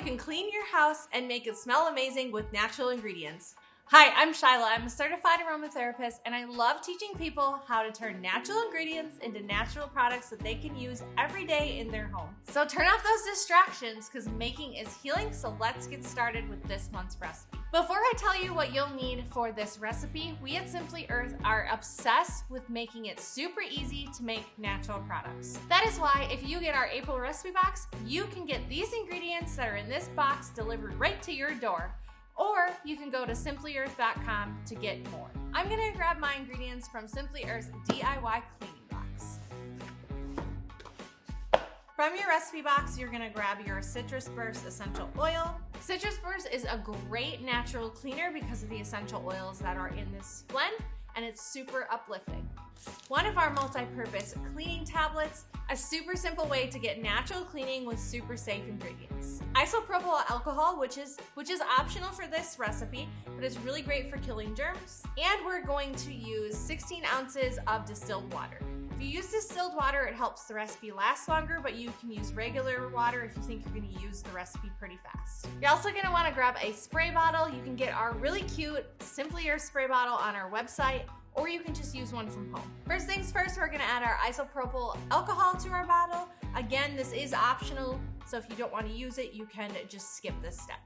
can clean your house and make it smell amazing with natural ingredients. Hi, I'm Shyla. I'm a certified aromatherapist, and I love teaching people how to turn natural ingredients into natural products that they can use every day in their home. So turn off those distractions because making is healing, so let's get started with this month's recipe. Before I tell you what you'll need for this recipe, we at Simply Earth are obsessed with making it super easy to make natural products. That is why if you get our April recipe box, you can get these ingredients that are in this box delivered right to your door. Or you can go to simplyearth.com to get more. I'm gonna grab my ingredients from Simply Earth's DIY cleaning box. From your recipe box, you're gonna grab your Citrus Burst essential oil. Citrus Burst is a great natural cleaner because of the essential oils that are in this blend, and it's super uplifting. One of our multi-purpose cleaning tablets, a super simple way to get natural cleaning with super safe ingredients. Isopropyl alcohol, which is optional for this recipe, but it's really great for killing germs. And we're going to use 16 ounces of distilled water. If you use distilled water, it helps the recipe last longer, but you can use regular water if you think you're gonna use the recipe pretty fast. You're also gonna wanna grab a spray bottle. You can get our really cute Simply Earth spray bottle on our website, or you can just use one from home. First things first, we're gonna add our isopropyl alcohol to our bottle. Again, this is optional, so if you don't wanna use it, you can just skip this step.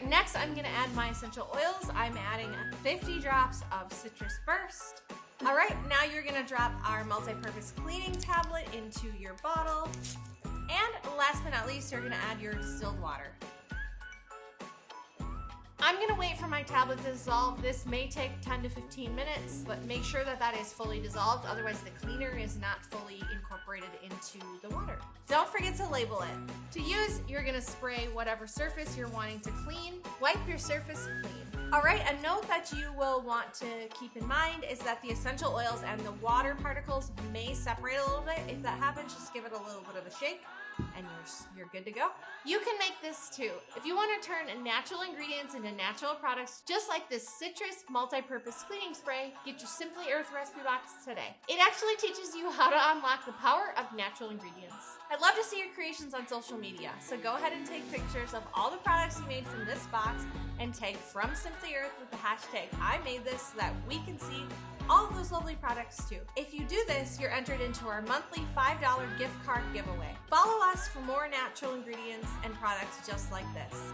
Next, I'm gonna add my essential oils. I'm adding 50 drops of Citrus Burst. All right, now you're gonna drop our multi-purpose cleaning tablet into your bottle. And last but not least, you're gonna add your distilled water. I'm gonna wait for my tablet to dissolve. This may take 10 to 15 minutes, but make sure that that is fully dissolved, otherwise the cleaner is not fully incorporated into the water. Don't forget to label it. To use, you're gonna spray whatever surface you're wanting to clean. Wipe your surface clean. All right, a note that you will want to keep in mind is that the essential oils and the water particles may separate a little bit. If that happens, just give it a little bit of a shake and you're good to go. You can make this too. If you want to turn natural ingredients into natural products, just like this citrus multi-purpose cleaning spray, get your Simply Earth recipe box today. It actually teaches you how to unlock the power of natural ingredients. I'd love to see your creations on social media, so go ahead and take pictures of all the products you made from this box and tag from Simply Earth with the hashtag I made this so that we can see all of those lovely products too. If you do this, you're entered into our monthly $5 gift card giveaway. Follow us for more natural ingredients and products just like this.